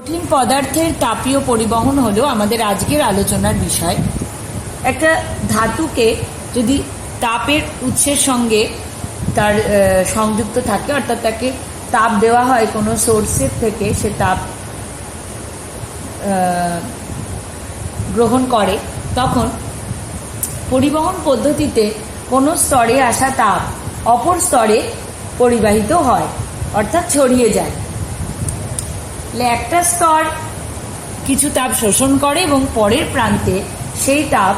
কঠিন পদার্থের তাপীয় পরিবহন হলো আমাদের আজকের আলোচনার বিষয়। একটা ধাতুকে যদি তাপের উৎসের সঙ্গে তার সংযুক্ত থাকে, অর্থাৎ তাকে তাপ দেওয়া হয় কোনো সোর্সের থেকে, সে তাপ গ্রহণ করে, তখন পরিবহন পদ্ধতিতে কোনো স্তরে আসা তাপ অপর স্তরে পরিবাহিত হয়, অর্থাৎ ছড়িয়ে যায়। একটা স্তর কিছু তাপ শোষণ করে এবং পরের প্রান্তে সেই তাপ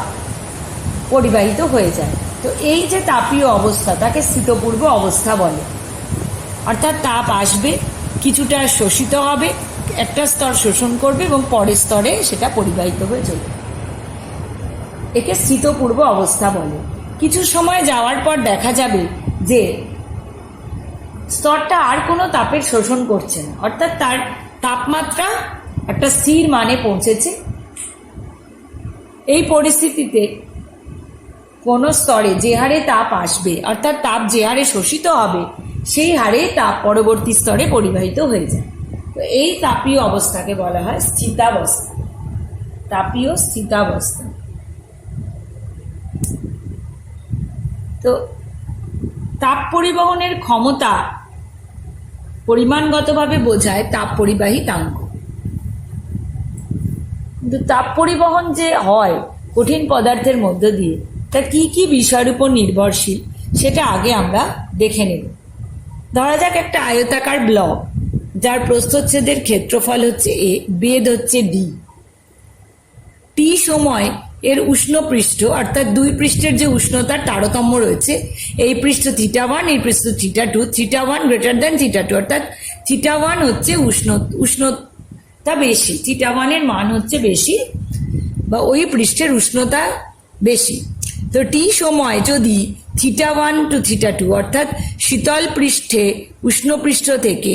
পরিবাহিত হয়ে যায়। তো এই যে তাপীয় অবস্থা, তাকে স্থিতপূর্ব অবস্থা বলে। অর্থাৎ তাপ আসবে, কিছুটা শোষিত হবে, একটা স্তর শোষণ করবে এবং পরের স্তরে সেটা পরিবাহিত হয়ে চলবে, একে স্থিতপূর্ব অবস্থা বলে। কিছু সময় যাওয়ার পর দেখা যাবে যে স্তরটা আর কোনো তাপের শোষণ করছে না, অর্থাৎ তার তাপমাত্রা একটা স্থির মানে পৌঁছেছে। এই পরিস্থিতিতে কোনো স্তরে যে হারে তাপ আসবে, অর্থাৎ তাপ যে হারে শোষিত হবে, সেই হারে তাপ পরবর্তী স্তরে পরিবাহিত হয়ে যায়। তো এই তাপীয় অবস্থাকে বলা হয় স্থিতাবস্থা, তাপীয় স্থিতাবস্থা। তো তাপ পরিবহনের ক্ষমতা পরিমাণগতভাবে বোঝায় তাপ পরিবাহিতাঙ্ক। কিন্তু তাপ পরিবহন যে হয় কঠিন পদার্থের মধ্য দিয়ে, তা কি কি বিষয়ের উপর নির্ভরশীল সেটা আগে আমরা দেখে নেব। ধরা যাক একটা আয়তাকার ব্লক, যার প্রস্থচ্ছেদের ক্ষেত্রফল হচ্ছে এ, বেধ হচ্ছে ডি। টি সময় এর উষ্ণ পৃষ্ঠ, অর্থাৎ দুই পৃষ্ঠের যে উষ্ণতার তারতম্য রয়েছে, এই পৃষ্ঠ θ1, এই পৃষ্ঠ θ2, θ1 গ্রেটার দ্যান θ2, অর্থাৎ θ1 হচ্ছে উষ্ণতা বেশি, θ1 এর মান হচ্ছে বেশি, বা ওই পৃষ্ঠের উষ্ণতা বেশি। তো টি সময় যদি θ1 টু θ2, অর্থাৎ শীতল পৃষ্ঠে উষ্ণ পৃষ্ঠ থেকে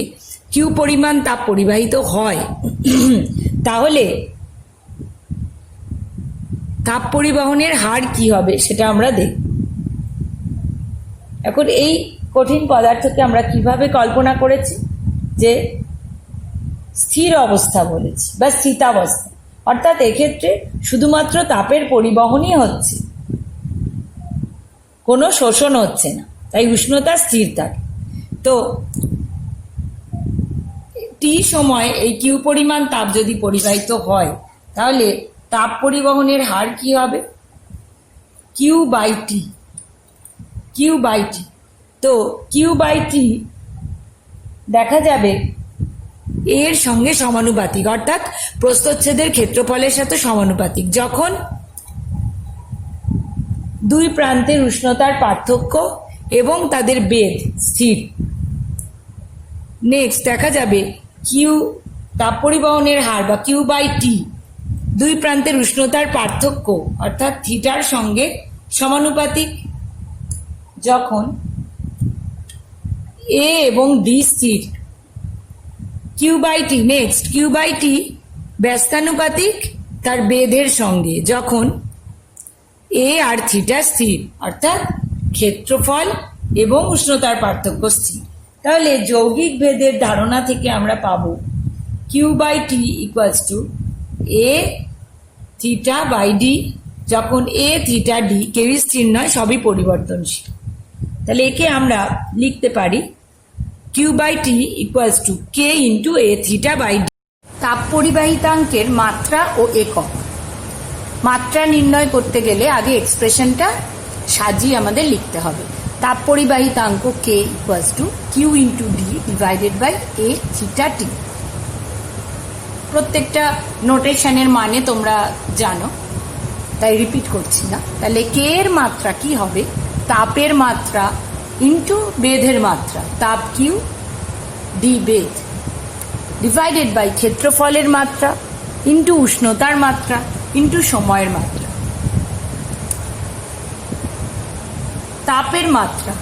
কিউ পরিমাণ তাপ পরিবাহিত হয়, তাহলে তাপ পরিবহনের হার কি হবে সেটা আমরা দেখব। এখন এই কঠিন পদার্থকে আমরা কিভাবে কল্পনা করেছি, যে স্থির অবস্থা বলেছি বা স্থিতাবস্থা, অর্থাৎ এক্ষেত্রে শুধুমাত্র তাপের পরিবহনই হচ্ছে, কোনো শোষণ হচ্ছে না, তাই উষ্ণতা স্থির থাকে। তো টি সময় এই কিউ পরিমাণ তাপ যদি পরিবাহিত হয়, তাহলে তাপ পরিবহনের হার কি হবে? Q by T, Q by T. তো কিউ বাই টি দেখা যাবে এর সঙ্গে সমানুপাতিক, অর্থাৎ প্রস্থচ্ছেদের ক্ষেত্রফলের সাথে সমানুপাতিক, যখন দুই প্রান্তের উষ্ণতার পার্থক্য এবং তাদের বেধ স্থির। নেক্সট দেখা যাবে কিউ তাপ পরিবহনের হার বা কিউ বাই টি দুই প্রান্তের উষ্ণতার পার্থক্য, অর্থাৎ থিটার সঙ্গে সমানুপাতিক, যখন এ এবং ডি স্থির। Q by T, next Q by T ব্যস্তানুপাতিক তার বেধের সঙ্গে, যখন এ আর থিটা স্থির, অর্থাৎ ক্ষেত্রফল এবং উষ্ণতার পার্থক্য স্থির। তাহলে যৌগিক ভেদের ধারণা থেকে আমরা পাবো Q by T equals to A theta by D, যখন এ থিটা ডি কেউই স্থির নয়, সবই পরিবর্তনশীল। তাহলে একে আমরা লিখতে পারি Q by T equals to K into A theta by D. তাপ পরিবাহিতাঙ্কের মাত্রা ও একক। মাত্রা নির্ণয় করতে গেলে আগে এক্সপ্রেশনটা সাজিয়ে আমাদের লিখতে হবে। তাপ পরিবাহিতাঙ্ক K equals to Q into D divided by A theta T. প্রত্যেকটা নোটেশনের মানে তোমরা জানো, তাই রিপিট করছি না। তাহলে কে এর মাত্রা কি হবে? তাপের মাত্রা ইন্টু বেধের মাত্রা, তাপ কিউ ডি বেধ, ডিভাইডেড বাই ক্ষেত্রফলের মাত্রা ইন্টু উষ্ণতার মাত্রা ইন্টু সময়ের মাত্রা। তাপের মাত্রা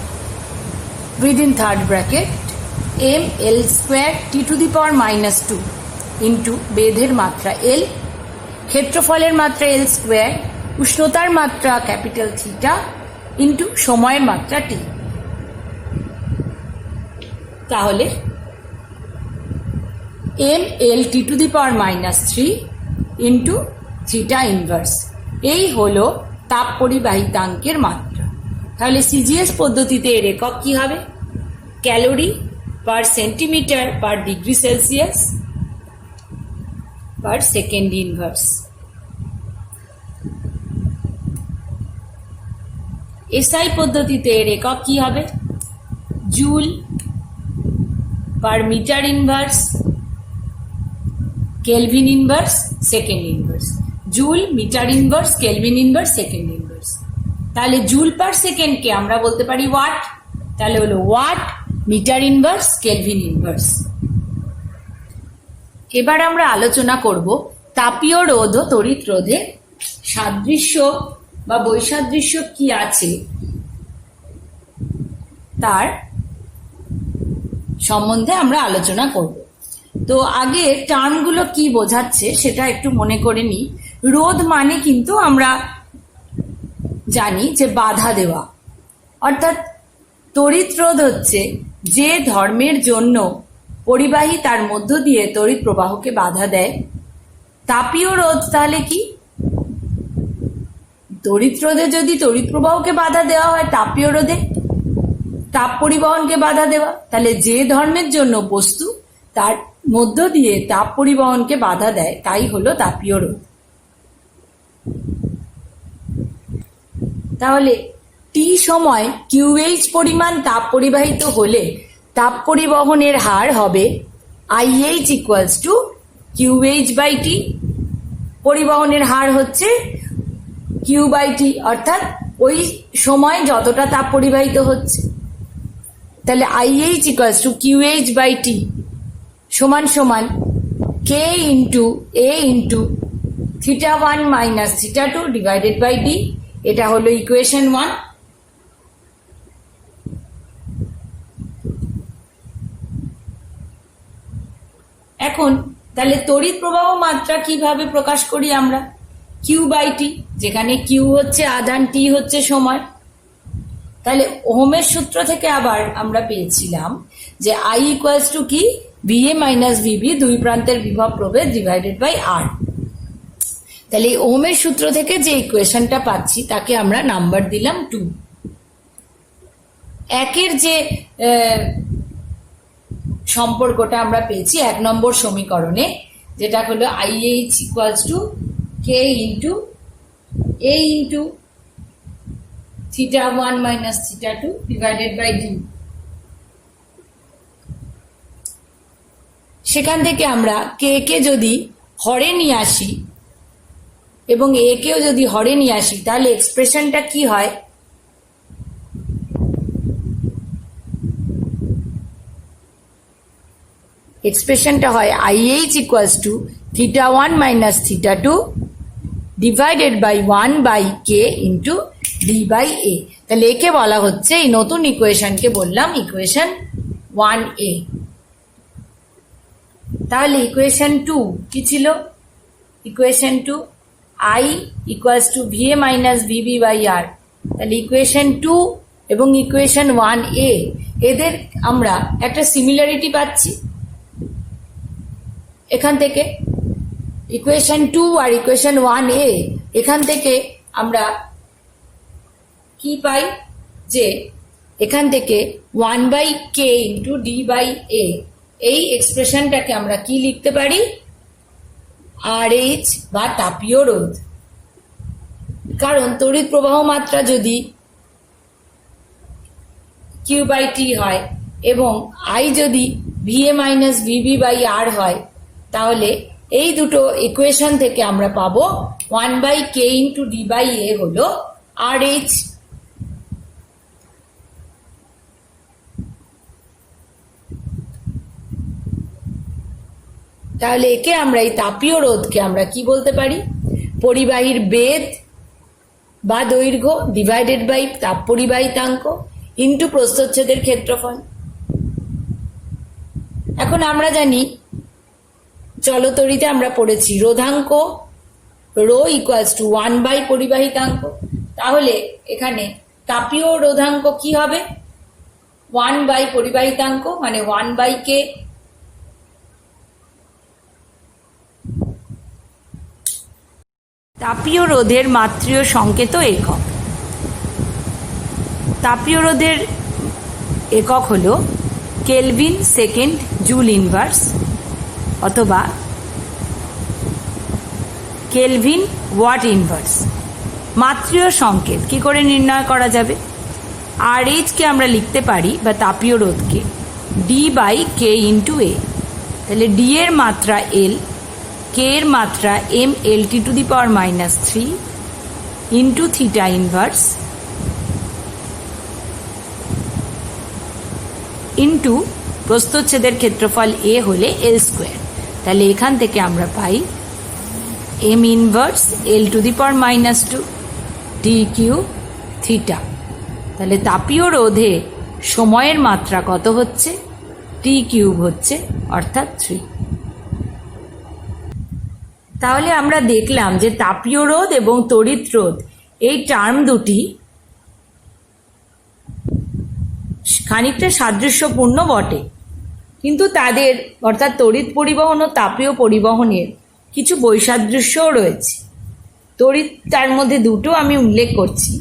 within third bracket M L square T to the power -2 into বেধের মাত্রা এল, ক্ষেত্রফলের মাত্রা এল স্কোয়ার, উষ্ণতার মাত্রা ক্যাপিটাল থিটা ইন্টু সময়ের মাত্রা টি। তাহলে M L T to the power -3 into theta inverse. এই হলো তাপ পরিবাহিতাঙ্কের মাত্রা। তাহলে সিজিএস পদ্ধতিতে এর একক কি হবে? Calorie per centimetre per degree Celsius per second inverse. SI পদ্ধতিতে এর একক কি হবে? Joule per metre inverse kelvin inverse second inverse. Joule, metre inverse, kelvin inverse, second inverse. তাহলে জুল পার সেকেন্ডকে আমরা বলতে পারি ওয়াট। তাহলে হলো watt, metre inverse, kelvin inverse. এবার আমরা আলোচনা করব তাপীয় রোধ ও তড়িৎ রোধের সাদৃশ্য বা বৈসাদৃশ্য কি আছে তার সম্বন্ধে আমরা আলোচনা করব। তো আগে টার্মগুলো কি বোঝাচ্ছে সেটা একটু মনে করে নিই। রোধ মানে কিন্তু আমরা জানি যে বাধা দেওয়া, অর্থাৎ তড়িৎ রোধ হচ্ছে যে ধর্মের জন্য পরিবাহী তার মধ্য দিয়ে তড়িৎ প্রবাহকে বাধা দেয়। তাপীয় রোধ তাহলে কি? তড়িৎ রোধে যদি তড়িৎ প্রবাহকে বাধা দেওয়া হয়, তাপীয় রোধে তাপ পরিবহনকে বাধা দেওয়া। তাহলে যে ধর্মের জন্য বস্তু তার মধ্য দিয়ে তাপ পরিবহনকে বাধা দেয় তাই হলো তাপীয় রোধ। তাহলে টি সময় কিউএইচ পরিমাণ তাপ পরিবাহিত হলে তাপ পরিবহনের হার হবে IH equals to QH by টি। পরিবহনের হার হচ্ছে কিউ বাই টি, অর্থাৎ ওই সময় যতটা তাপ পরিবাহিত হচ্ছে। তাহলে IH equals to QH by T সমান সমান K into A into θ1 minus θ2 divided by D. এটা হলো ইকুয়েশন 1। এখন তাহলে তড়িৎ প্রবাহ মাত্রা কিভাবে প্রকাশ করি আমরা? কিউ বাই টি, যেখানে কিউ হচ্ছে আধান, টি হচ্ছে সময়। তাহলে ওহমের সূত্র থেকে আবার আমরা পেয়েছিলাম যে আই ইকুয়ালস টু কি? ভিএ মাইনাস ভিবি, দুই প্রান্তের বিভব প্রভেদ ডিভাইডেড বাই আর। তাহলে ওহমের সূত্র থেকে যে ইকুয়েশনটা পাচ্ছি তাকে আমরা নাম্বার দিলাম 2। একের যে সম্পর্কটা আমরা পেয়েছি 1 নম্বর সমীকরণে, যেটা হলো IH equals to K into A into θ1 minus θ2 divided by D. সেখান থেকে আমরা কে কে যদি হরে নিয়ে আসি এবং এ কেও যদি হরে নিয়ে আসি তাহলে এক্সপ্রেশনটা কি হয়? এক্সপ্রেশনটা হয় IH equals to θ1 minus θ2 divided by 1 by K into D by A. তাহলে একে বলা হচ্ছে, এই নতুন ইকুয়েশনকে বললাম ইকুয়েশন 1a। তাহলে ইকুয়েশন 2 কি ছিল? Equation 2 I equals to VA minus VB by R. তাহলে ইকুয়েশন 2 এবং ইকুয়েশন 1a এদের আমরা একটা সিমিলারিটি পাচ্ছি এখান থেকে। ইকুয়েশন 2 আর ইকুয়েশন 1a এখান থেকে আমরা কি পাই? যে এখান থেকে 1 by K into D by A, এই এক্সপ্রেশনটাকে আমরা কি লিখতে পারি? আর এইচ বা তাপীয় রোধ। কারণ তড়িৎ প্রবাহ মাত্রা যদি কিউ বাই টি হয় এবং আই যদি VA minus VB by R হয়, তাহলে এই দুটো ইকুয়েশন থেকে আমরা পাবো 1 by K into D by A হলো আর এইচ। তাহলে একে আমরা, এই তাপীয় রোধকে আমরা কি বলতে পারি? পরিবাহীর বেধ বা দৈর্ঘ্য ডিভাইডেড বাই তাপ পরিবাহিতাঙ্ক ইন্টু প্রস্থচ্ছেদের ক্ষেত্রফল। এখন আমরা জানি চলতড়িতে আমরা পড়েছি রোধাঙ্ক রো ইকুয়ালস টু 1 বাই পরিবাহিতাঙ্ক। তাহলে এখানে তাপীয় রোধাঙ্ক কি হবে? 1 বাই পরিবাহিতাঙ্ক, মানে 1 বাই কে তাপীয় রোধের মাত্রীয় সংকেত একক। তাপীয় রোধের একক হল কেলভিন সেকেন্ড জুল ইনভার্স অথবা কেলভিন ওয়াট ইনভার্স। মাত্রীয় সংকেত কি করে নির্ণয় করা যাবে? আর এইচকে আমরা লিখতে পারি বা তাপীয় রোধকে D by K into A. তাহলে ডি এর মাত্রা এল, কে এর মাত্রা M L T to the power -3 into theta inverse into প্রস্থচ্ছেদের ক্ষেত্রফল এ হলে এল স্কোয়ার। তাহলে এখান থেকে আমরা পাই M inverse L to the power -2 D Q theta. তাহলে তাপীয় রোধে সময়ের মাত্রা কত হচ্ছে? টি কিউব হচ্ছে, অর্থাৎ 3। তাহলে আমরা দেখলাম যে তাপীয় রোধ এবং তড়িৎ রোধ এই টার্ম দুটি খানিকটা সাদৃশ্যপূর্ণ বটে, কিন্তু তাদের অর্থাৎ তড়িৎ পরিবহন ও তাপীয় পরিবহনের কিছু বৈসাদৃশ্যও রয়েছে। তড়িৎ তার মধ্যে দুটো আমি উল্লেখ করছি।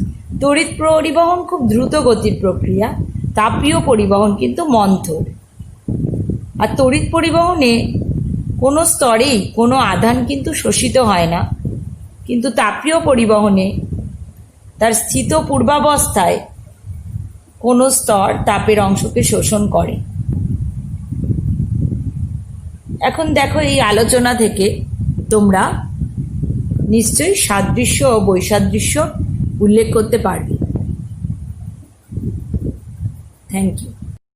তড়িৎ পরিবহন খুব দ্রুত গতির প্রক্রিয়া, তাপীয় পরিবহন কিন্তু মন্থর। আর তড়িৎ পরিবহনে কোনো স্তরেই কোনো আধান কিন্তু শোষিত হয় না, কিন্তু তাপীয় পরিবহনে তার স্থিত পূর্বাবস্থায় কোনো স্তর তাপের অংশকে শোষণ করে। এখন দেখো, এই আলোচনা থেকে তোমরা নিশ্চয়ই সাদৃশ্য ও বৈসাদৃশ্য উল্লেখ করতে পারবে। Thank you.